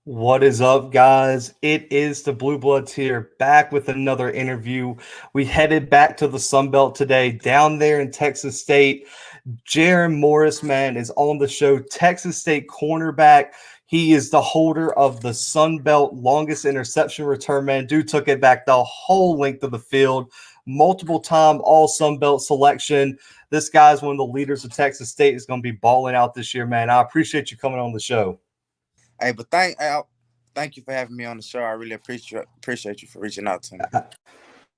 What is up, guys? It is the Bluebloods here, back with another interview. We headed back to the Sun Belt today, down there in Texas State. Jarron Morris, man, is on the show. Texas State cornerback. He is the holder of the Sun Belt longest interception return, man. Dude took it back the whole length of the field, multiple time All Sun Belt selection. This guy's one of the leaders of Texas State. Is going to be balling out this year, man. I appreciate you coming on the show. Hey, but thank you for having me on the show. I really appreciate you for reaching out to me.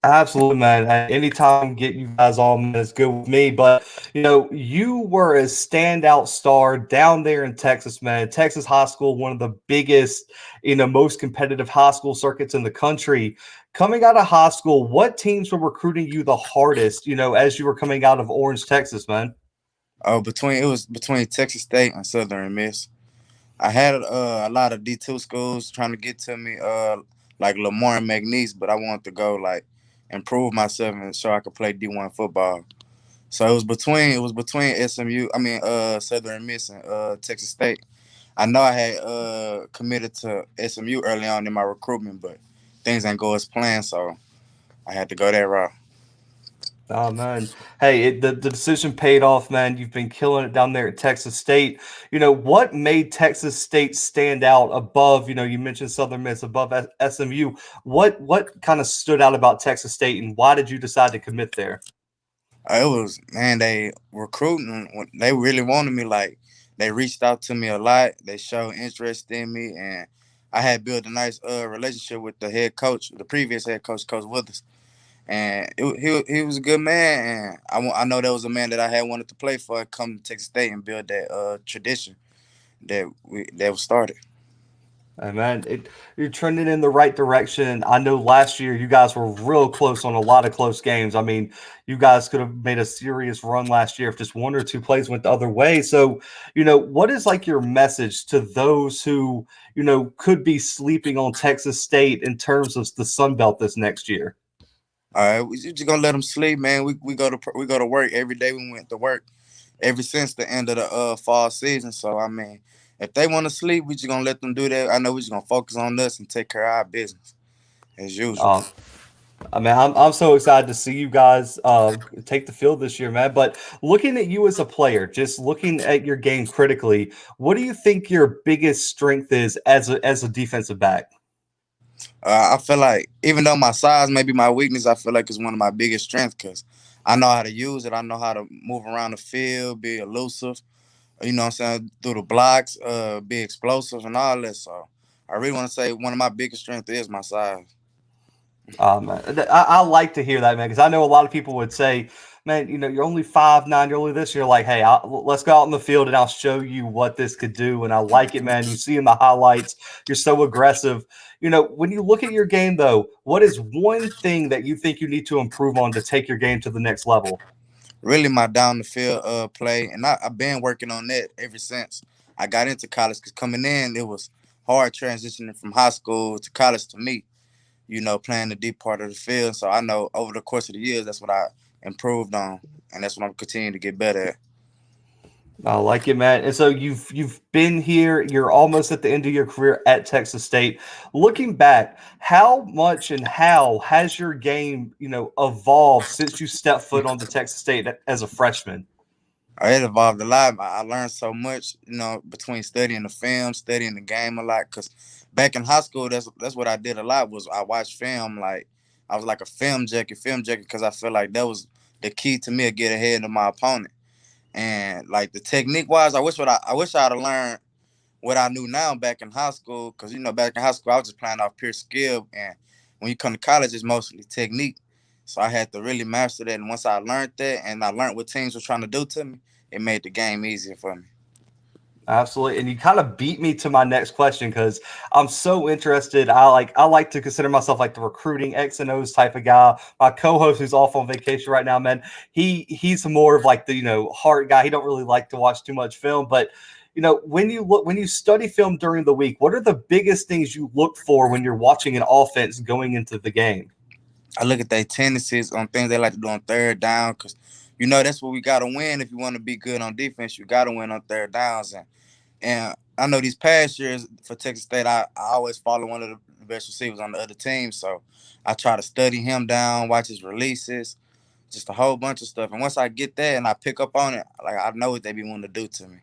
Absolutely, man. Anytime I can get you guys on, man, it's good with me. But you were a standout star down there in Texas, man. Texas high school, one of the biggest, most competitive high school circuits in the country. Coming out of high school, what teams were recruiting you the hardest, as you were coming out of Orange, Texas, man? Between Texas State and Southern Miss. I had a lot of D2 schools trying to get to me, like Lamar and McNeese, but I wanted to go like improve myself and so I could play D1 football. So it was between SMU, Southern Miss and Texas State. I know I had committed to SMU early on in my recruitment, but things ain't go as planned, so I had to go that route. Oh man, hey, the decision paid off, man. You've been killing it down there at Texas State. What made Texas State stand out above? You mentioned Southern Miss above SMU. What kind of stood out about Texas State, and why did you decide to commit there? It was, man, they recruiting. They really wanted me. Like they reached out to me a lot. They showed interest in me, and I had built a nice relationship with the head coach, the previous head coach, Coach Withers. And he was a good man, and I know that was a man that I had wanted to play for, come to Texas State and build that tradition that was started. Hey man, you're trending in the right direction. I know last year you guys were real close on a lot of close games. I mean, you guys could have made a serious run last year if just one or two plays went the other way. So, what is like your message to those who, could be sleeping on Texas State in terms of the Sun Belt this next year? All right, we just gonna let them sleep, man. We go to work every day. We went to work ever since the end of the fall season. So I mean, if they want to sleep, we just gonna let them do that. I know we just gonna focus on us and take care of our business as usual. Um, I mean, I'm so excited to see you guys take the field this year, man. But looking at you as a player, just looking at your game critically, what do you think your biggest strength is as a defensive back? I feel like even though my size may be my weakness, I feel like it's one of my biggest strengths because I know how to use it. I know how to move around the field, be elusive. You know what I'm saying, through the blocks, be explosive and all that. So I really want to say one of my biggest strengths is my size. I like to hear that, man, because I know a lot of people would say, man, you're only 5'9", you're only this. You're like, hey, let's go out in the field and I'll show you what this could do. And I like it, man. You see in the highlights, you're so aggressive. When you look at your game, though, what is one thing that you think you need to improve on to take your game to the next level? Really, my down the field play, and I've been working on that ever since I got into college. Because coming in, it was hard transitioning from high school to college to me. Playing the deep part of the field. So I know over the course of the years, that's what I improved on, and that's what I'm continuing to get better at. I like it, man. And so you've been here. You're almost at the end of your career at Texas State. Looking back, how much and how has your game, evolved since you stepped foot onto Texas State as a freshman? It evolved a lot. I learned so much, between studying the film, studying the game a lot. Cause back in high school, that's what I did a lot. Was I watched film, like I was like a film junkie, because I feel like that was the key to me to get ahead of my opponent. And like the technique wise, I wish I'd have learned what I knew now back in high school. Cause back in high school, I was just playing off pure skill, and when you come to college, it's mostly technique. So I had to really master that. And once I learned that, and I learned what teams were trying to do to me, it made the game easier for me. Absolutely. And you kind of beat me to my next question because I'm so interested. I like to consider myself like the recruiting X and O's type of guy. My co-host who's off on vacation right now, man, he's more of like the, heart guy. He don't really like to watch too much film. But when you study film during the week, what are the biggest things you look for when you're watching an offense going into the game? I look at their tendencies on things they like to do on third down because that's what we got to win. If you want to be good on defense, you got to win on third downs. And And I know these past years for Texas State, I always follow one of the best receivers on the other team. So I try to study him down, watch his releases, just a whole bunch of stuff. And once I get that and I pick up on it, like I know what they be wanting to do to me.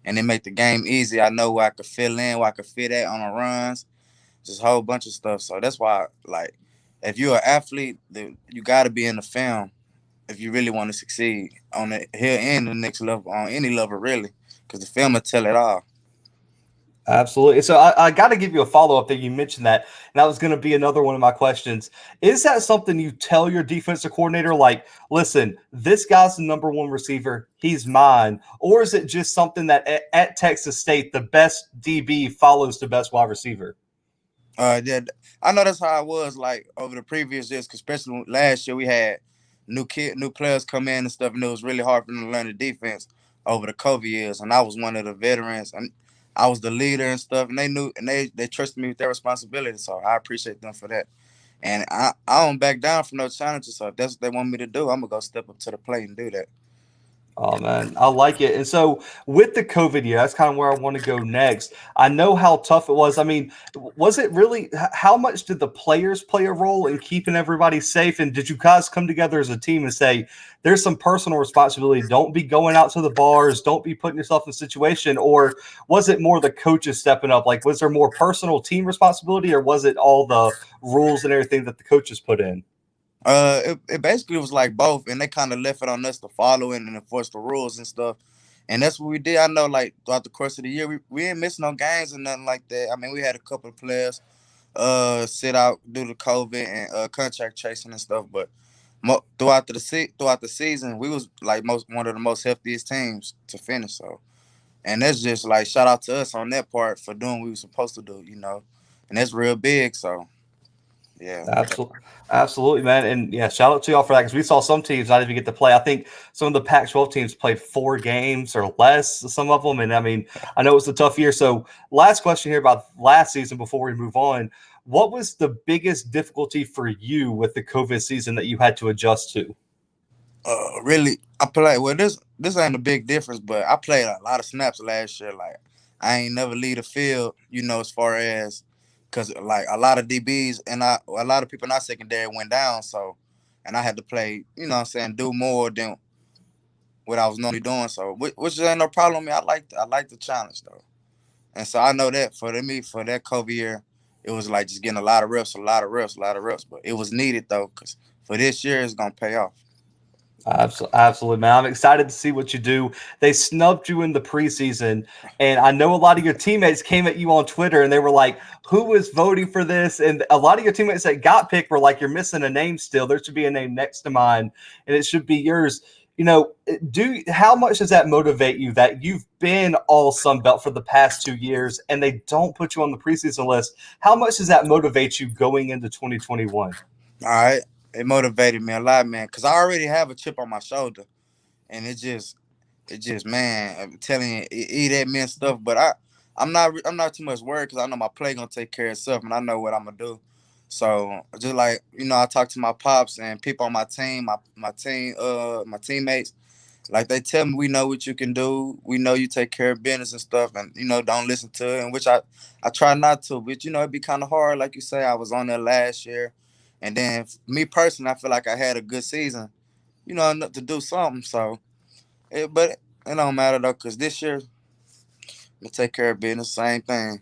And it make the game easy. I know where I could fill in, where I could fit at on the runs, just a whole bunch of stuff. So that's why, like, if you're an athlete, you got to be in the film if you really want to succeed on the here and the next level, on any level, really, because the film will tell it all. Absolutely. So I got to give you a follow up there. You mentioned that, and that was going to be another one of my questions. Is that something you tell your defensive coordinator, like, listen, this guy's the number one receiver, he's mine, or is it just something that at Texas State the best DB follows the best wide receiver? Yeah, I know that's how it was like over the previous years, 'cause especially last year we had new players come in and stuff, and it was really hard for them to learn the defense over the COVID years. And I was one of the veterans, and I was the leader and stuff, and they knew and they trusted me with their responsibility. So I appreciate them for that. And I don't back down from no challenges. So if that's what they want me to do, I'm gonna go step up to the plate and do that. Oh man, I like it. And so with the COVID year, that's kind of where I want to go next. I know how tough it was. I mean, was it really how much did the players play a role in keeping everybody safe? And did you guys come together as a team and say, there's some personal responsibility. Don't be going out to the bars, don't be putting yourself in a situation, or was it more the coaches stepping up? Like, was there more personal team responsibility, or was it all the rules and everything that the coaches put in? It basically was like both, and they kind of left it on us to follow and enforce the rules and stuff. And that's what we did. I know, like throughout the course of the year, we didn't miss no games or nothing like that. I mean, we had a couple of players sit out due to COVID and contract chasing and stuff, but throughout the season, we was like one of the most healthiest teams to finish. So, and that's just like shout out to us on that part for doing what we were supposed to do, and that's real big. So, yeah. Absolutely, absolutely, man, and yeah, shout out to y'all for that because we saw some teams not even get to play. I think some of the Pac-12 teams played 4 games or less, some of them, and I mean, I know it was a tough year. So, last question here about last season before we move on: what was the biggest difficulty for you with the COVID season that you had to adjust to? Really, I play well. This ain't a big difference, but I played a lot of snaps last year. Like I ain't never lead the field, as far as because like a lot of DBs and a lot of people in our secondary went down. So, and I had to play, what I'm saying, do more than what I was normally doing. So, which ain't no problem with me. I like the challenge though, and so I know that for that COVID year, it was like just getting a lot of reps, a lot of reps, a lot of reps. But it was needed though, because for this year it's gonna pay off. Absolutely, man. I'm excited to see what you do. They snubbed you in the preseason, and I know a lot of your teammates came at you on Twitter and they were like, who is voting for this? And a lot of your teammates that got picked were like, you're missing a name still. There should be a name next to mine, and it should be yours. How much does that motivate you that you've been all Sun Belt for the past 2 years and they don't put you on the preseason list? How much does that motivate you going into 2021? All right. It motivated me a lot, man, because I already have a chip on my shoulder, and man, I'm telling you, it eat at me and stuff. But I'm not too much worried because I know my play gonna take care of itself, and I know what I'm gonna do. So just like I talk to my pops and people on my team, my teammates, like they tell me, we know what you can do, we know you take care of business and stuff, and don't listen to it, and which I try not to, but it'd be kind of hard, like you say. I was on there last year, and then me personally, I feel like I had a good season, enough to do something. So, but it don't matter though, cause this year we take care of business, same thing.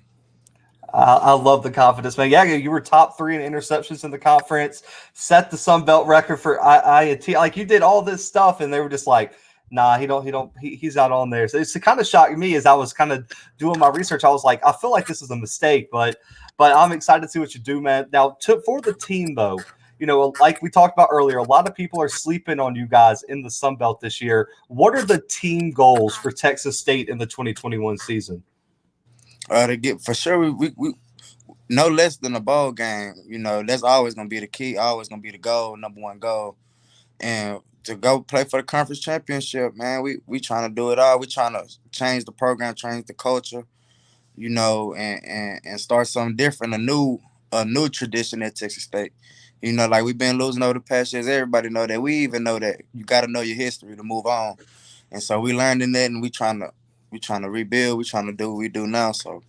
I love the confidence, man. Yeah, you were top 3 in interceptions in the conference, set the Sun Belt record for INT. Like you did all this stuff, and they were just like, "Nah, he's not on there." So it's kind of shocked me as I was kind of doing my research. I was like, I feel like this is a mistake, but I'm excited to see what you do, man. Now, for the team though, like we talked about earlier, a lot of people are sleeping on you guys in the Sun Belt this year. What are the team goals for Texas State in the 2021 season? To get for sure, we no less than a bowl game. That's always gonna be the key. Always gonna be the goal, number one goal, and to go play for the conference championship, man. We trying to do it all. We trying to change the program, change the culture, and start something different, a new tradition at Texas State. Like we've been losing over the past years. Everybody know that. We even know that you got to know your history to move on. And so we learned in that, and we trying to we trying to rebuild. We trying to do what we do now. So,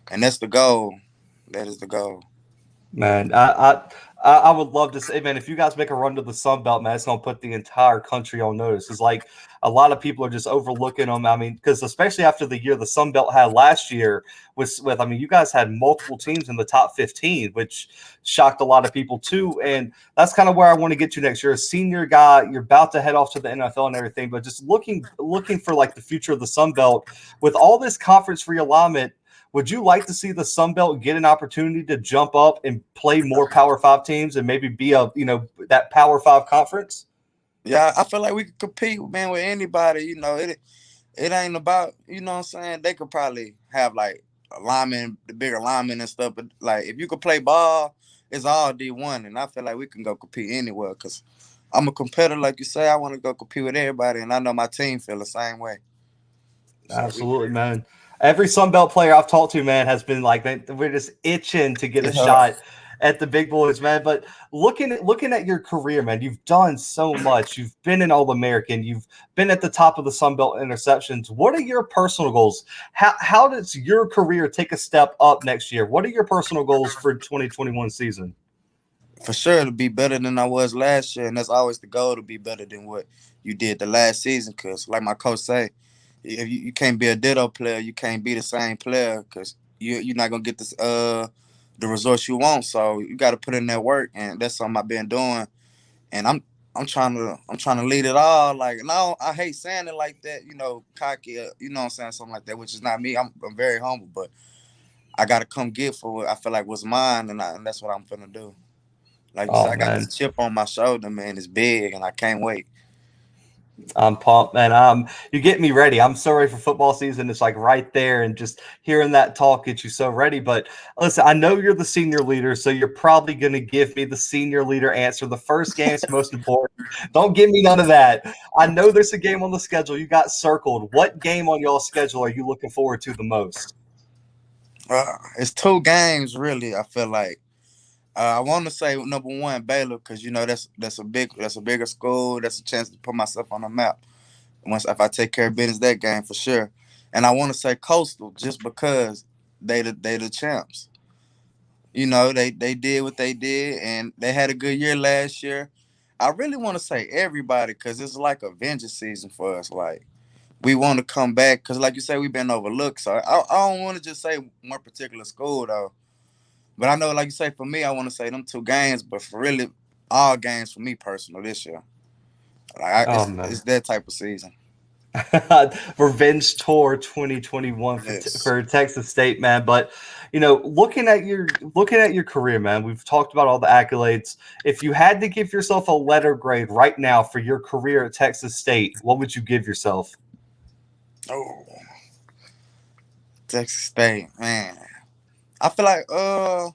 and that's the goal. That is the goal. Man, I would love to say, man, if you guys make a run to the Sun Belt, man, it's gonna put the entire country on notice. It's like a lot of people are just overlooking them. I mean, because especially after the year the Sun Belt had last year, with I mean, you guys had multiple teams in the top 15, which shocked a lot of people too. And that's kind of where I want to get to next. You're a senior guy, you're about to head off to the NFL and everything, but just looking for like the future of the Sun Belt with all this conference realignment. Would you like to see the Sun Belt get an opportunity to jump up and play more Power Five teams and maybe be that Power Five conference? Yeah, I feel like we could compete, man, with anybody. It ain't about, what I'm saying. They could probably have like a lineman, the bigger lineman and stuff, but like if you could play ball, it's all D1, and I feel like we can go compete anywhere. Cause I'm a competitor, like you say. I want to go compete with everybody, and I know my team feel the same way. So we, Absolutely, man. Every Sun Belt player I've talked to, man, has been like, man, we're just itching to get a yeah, shot at the big boys, man. But looking at your career, man, you've done so much. You've been an All American. You've been at the top of the Sun Belt interceptions. What are your personal goals? How does your career take a step up next year? What are your personal goals for 2021 season? for sure to be better than I was last year, and that's always the goal, to be better than what you did the last season. Cause like my coach say, if you can't be a ditto player, you can't be the same player, cause you're not gonna get this the results you want. So you got to put in that work, and that's something I've been doing. And I'm trying to lead it all. Like, no, I hate saying it like that, cocky, what I'm saying, something like that, which is not me. I'm very humble, but I got to come get for what I feel like was mine, and that's what I'm finna do. Like you said, Oh I got this man, chip on my shoulder, man. It's big, and I can't wait. I'm pumped, man. You get me ready. I'm so ready for football season. It's like right there, and just hearing that talk gets you so ready. But listen, I know you're the senior leader, so you're probably going to give me the senior leader answer. The first game is most important. Don't give me none of that. I know there's a game on the schedule. You got circled. What game on y'all's schedule are you looking forward to the most? It's two games, really. I feel like I want to say number one Baylor, because that's a bigger school. That's a chance to put myself on the map. Once if I take care of business that game for sure. And I want to say Coastal just because they the champs. They did what they did, and they had a good year last year. I really want to say everybody, because it's like a vengeance season for us. Like, we want to come back because, like you say, we've been overlooked. So I don't want to just say one particular school though. But I know, like you say, for me, I want to say them two games. But for really, all games for me personal this year. Like Oh it's man. that type of season. Revenge tour 2021 Yes. for Texas State, man. But looking at your career, man, we've talked about all the accolades. If you had to give yourself a letter grade right now for your career at Texas State, what would you give yourself? Oh, Texas State, man. I feel like I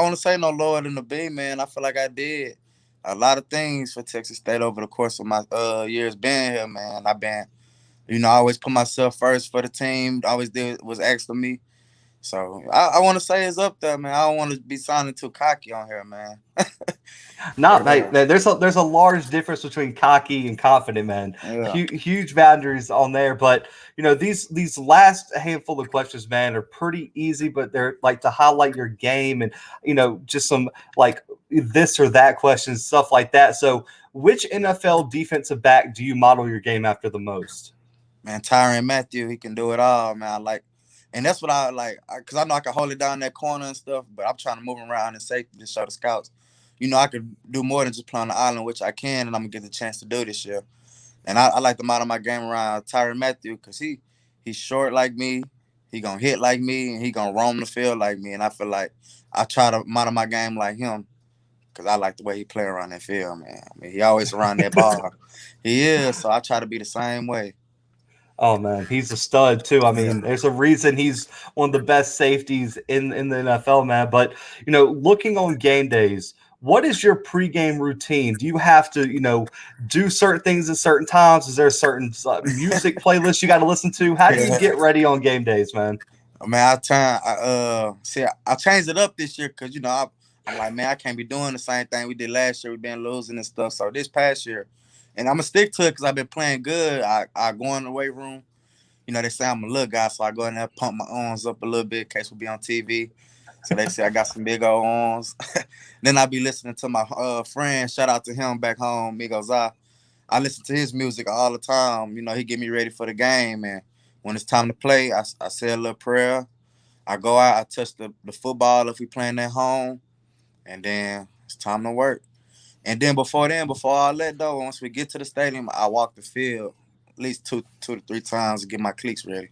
want to say no lower than the B, man. I feel like I did a lot of things for Texas State over the course of my years being here, man. I've been, I always put myself first for the team. Always did was asked of me. So I want to say it's up there, man. I don't want to be sounding too cocky on here, man. Not, But mate. There's a large difference between cocky and confident, man. yeah, Huge boundaries on there. But these last handful of questions, man, are pretty easy, but they're like to highlight your game and just some like this or that questions, stuff like that. So, which NFL defensive back do you model your game after the most? man, Tyron Matthew, he can do it all, man. And that's what I like, cause I know I can hold it down that corner and stuff. But I'm trying to move around in safety to show the scouts, I could do more than just play on the island, which I can, and I'm gonna get the chance to do this year. And I like to model my game around Tyron Matthew, because he's short like me, he gonna hit like me, and he gonna roam the field like me. And I feel like I try to model my game like him, because I like the way he play around that field, man. I mean, he always around that ball. He is, so I try to be the same way. Oh man, he's a stud too. I Yeah. mean, there's a reason he's one of the best safeties in the NFL, man. But looking on game days, what is your pregame routine? Do you have to do certain things at certain times? Is there a certain music playlist you got to listen to? How do you Yeah. get ready on game days, man? Man, I changed it up this year, because I'm like, man, I can't be doing the same thing we did last year. We've been losing and stuff. So this past year, And I'm gonna stick to it because I've been playing good. I go in the weight room. You know, they say I'm a little guy, so I go in there, pump my arms up a little bit in case we be on TV. So they say I got some big old arms. Then I be listening to my friend. Shout out to him back home, Migos. I listen to his music all the time. You know, he get me ready for the game. And when it's time to play, I say a little prayer. I go out, I touch the football if we playing at home. And then it's time to work. And before all that though, once we get to the stadium, I walk the field at least two to three times to get my cleats ready.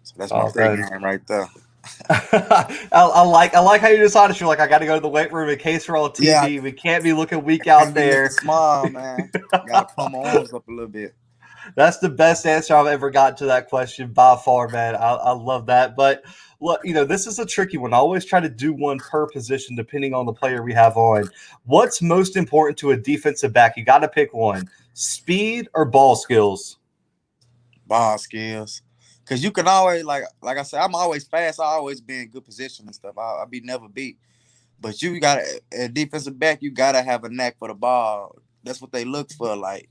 So that's my Oh man. pregame right there. I like how you decided you're like, I got to go to the weight room in case we're on Yeah, TV. We can't be looking weak I out can't be looking there. small, man. Gotta pump my arms up a little bit. That's the best answer I've ever gotten to that question by far, man. I love that. But look, this is a tricky one. I always try to do one per position depending on the player we have on. What's most important to a defensive back? You got to pick one: speed or ball skills. Ball skills. Cause you can always like I said, I'm always fast. I always be in good position and stuff. I be never beat. But you got a defensive back, you gotta have a knack for the ball. That's what they look for. Like,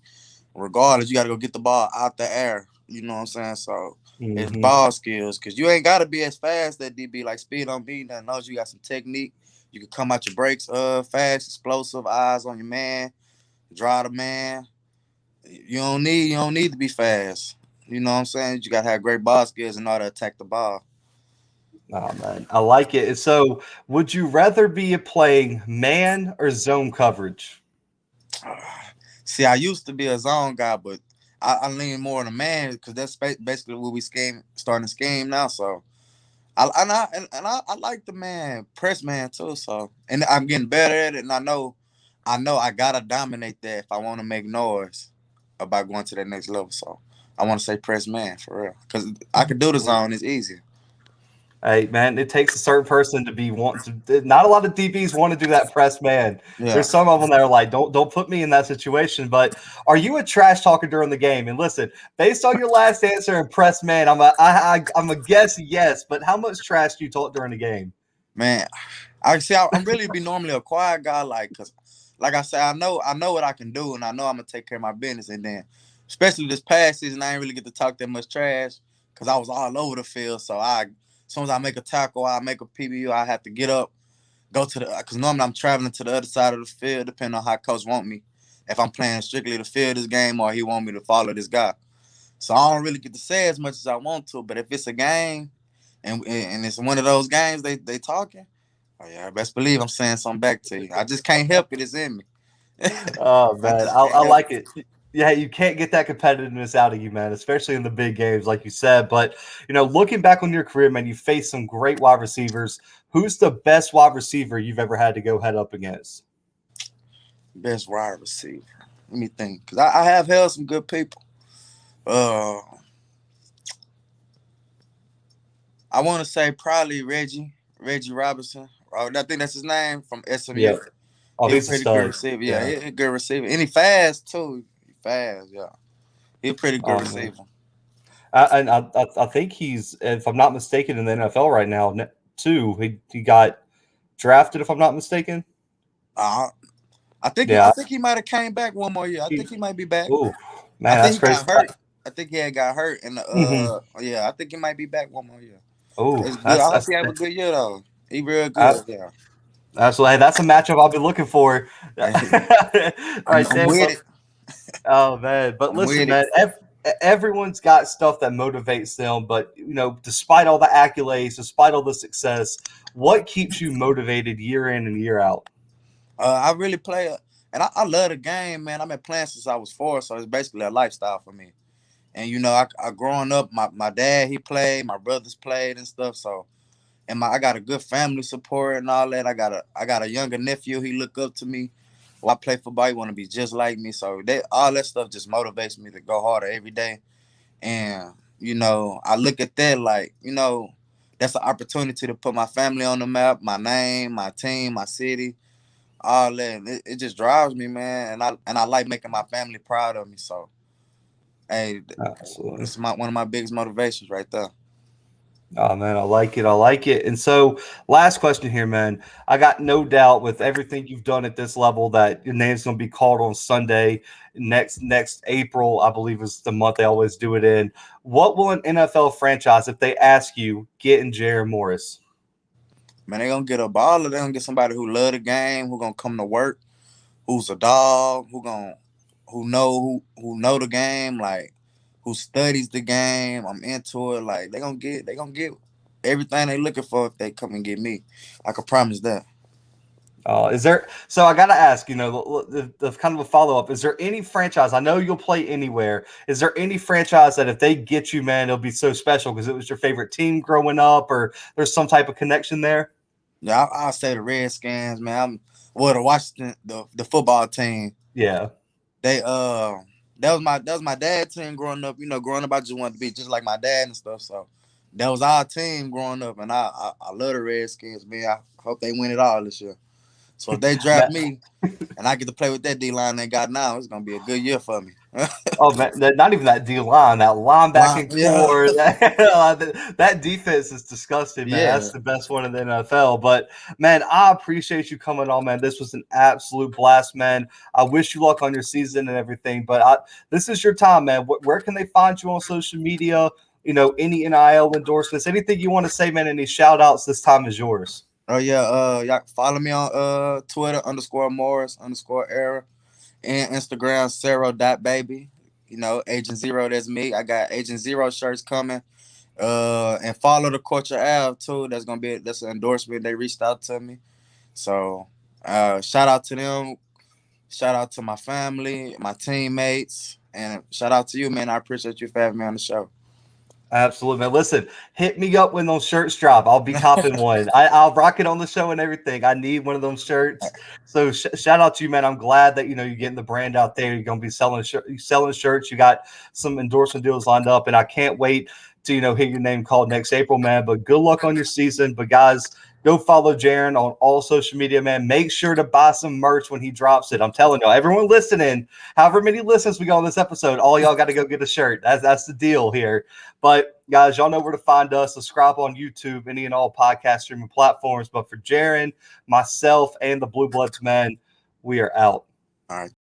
regardless, you gotta go get the ball out the air. You know what I'm saying? So it's Mm-hmm. ball skills. Cause you ain't gotta be as fast as DB. Like speed on beat, that knows you got some technique. You can come out your breaks fast, explosive, eyes on your man, draw the man. You don't need to be fast. You know what I'm saying? You gotta have great ball skills in order to attack the ball. Oh man, I like it. So, would you rather be playing man or zone coverage? See, I used to be a zone guy, but I lean more on a man because that's basically what we starting to scheme now. So I like the man press man too. So and I'm getting better at it, and I know I gotta dominate that if I want to make noise about going to that next level. So I want to say press man for real because I could do the zone. It's easier. Hey man, it takes a certain person to be want to. Not a lot of DBs want to do that press man. Yeah, There's some of them that are like, don't put me in that situation. But are you a trash talker during the game? And listen, based on your last answer and press man, I'm a guess yes. But how much trash do you talk during the game? man. I'm really be normally a quiet guy, like, cause, like I said, I know what I can do, and I know I'm gonna take care of my business. And then, especially this past season, I ain't really get to talk that much trash, cause I was all over the field. So as soon as I make a tackle, I make a PBU, I have to get up, go to cause normally I'm traveling to the other side of the field, depending on how coach want me. If I'm playing strictly the field this game, or he want me to follow this guy. So I don't really get to say as much as I want to. But if it's a game, and it's one of those games they talking. Oh yeah, best believe I'm saying something back to you. I just can't help it. It's in me. Oh I man, just I can't help like it. Yeah, you can't get that competitiveness out of you, man, especially in the big games, like you said. But looking back on your career, man, you faced some great wide receivers. Who's the best wide receiver you've ever had to go head up against? it. Best wide receiver. Let me think, cause I have held some good people. Uh, I want to say probably Reggie Robinson. I think that's his name from Yeah. SMU. Oh, He a he's a pretty good stud. receiver. Yeah, Yeah. he a good receiver, and he fast too. He fast. Yeah, he a pretty good Man. receiver. I think he's, if I'm not mistaken, in the NFL right now too. He got drafted, if I'm not mistaken. Uh, I Yeah. think he might have came back one more year. I think he might be back. Oh I man, think that's he crazy. got hurt. I think he had got hurt, and Hmm. yeah, I think he might be back one more year. Oh, It's good. that's I hope that's he have a good year though. He real uh, good. Yeah, absolutely. Hey, that's a matchup I'll be looking for. Right I'm there. with But it. oh man, but I'm listen, with it. man. Everyone's got stuff that motivates them, but despite all the accolades, despite all the success, what keeps you motivated year in and year out? I really play, and I love the game, man. I've been playing since I was 4, so it's basically a lifestyle for me. And I growing up, my dad he played, my brothers played and stuff. So, and I got a good family support and all that. I got a younger nephew. He look up to me. Well, I play football. He want to be just like me. So all that stuff just motivates me to go harder every day. And I look at that like that's an opportunity to put my family on the map, my name, my team, my city, all that. And it just drives me, man. And I like making my family proud of me. So, hey, Absolutely. it's one of my biggest motivations right there. Oh man, I like it. I like it. And so, last question here, man. I got no doubt with everything you've done at this level that your name's going to be called on Sunday next April. I believe is the month they always do it in. What will an NFL franchise, if they ask you, get in Jarron Morris? Man, they gonna get a baller. They gonna get somebody who love the game, who gonna come to work, who's a dog, who know the game, like who studies the game. I'm into it. Like they gonna get everything they looking for if they come and get me. I can promise that. Is there? So I got to ask. The kind of a follow up. Is there any franchise? I know you'll play anywhere. Is there any franchise that if they get you, man, it'll be so special because it was your favorite team growing up, or there's some type of connection there? Yeah, I'll say the Redskins, man. The Washington, the football team. Yeah. They that was my dad's team growing up. Growing up, I just wanted to be just like my dad and stuff. So that was our team growing up, and I love the Redskins, man. I hope they win it all this year. So if they draft me and I get to play with that D line they got now, it's gonna be a good year for me. Oh man, not even that D line, that linebacking Yeah, core, that defense is disgusting, man. yeah. That's the best one in the NFL. But man, I appreciate you coming on, man. This was an absolute blast, man. I wish you luck on your season and everything. But this is your time, man. Where can they find you on social media? Any NIL endorsements, anything you want to say, man. Any shout outs? This time is yours. Oh yeah. Y'all follow me on Twitter _Morris_era and Instagram Sarah.baby. Agent Zero, that's me. I got Agent Zero shirts coming. And follow the Culture Ave too. That's an endorsement. They reached out to me. So shout out to them. Shout out to my family, my teammates, and shout out to you, man. I appreciate you for having me on the show. Absolutely, man. Listen, hit me up when those shirts drop. I'll be copping one. I'll rock it on the show and everything. I need one of those shirts. So shout out to you, man. I'm glad that you're getting the brand out there. You're gonna be selling shirts. You got some endorsement deals lined up, and I can't wait to hear your name called next April, man. But good luck on your season. But guys, go follow Jarron on all social media, man. Make sure to buy some merch when he drops it. I'm telling y'all, everyone listening, however many listens we got on this episode, all y'all got to go get a shirt. That's the deal here. But guys, y'all know where to find us. Subscribe on YouTube, any and all podcast streaming platforms. But for Jarron, myself, and the Blue Bloods, man, we are out. All right.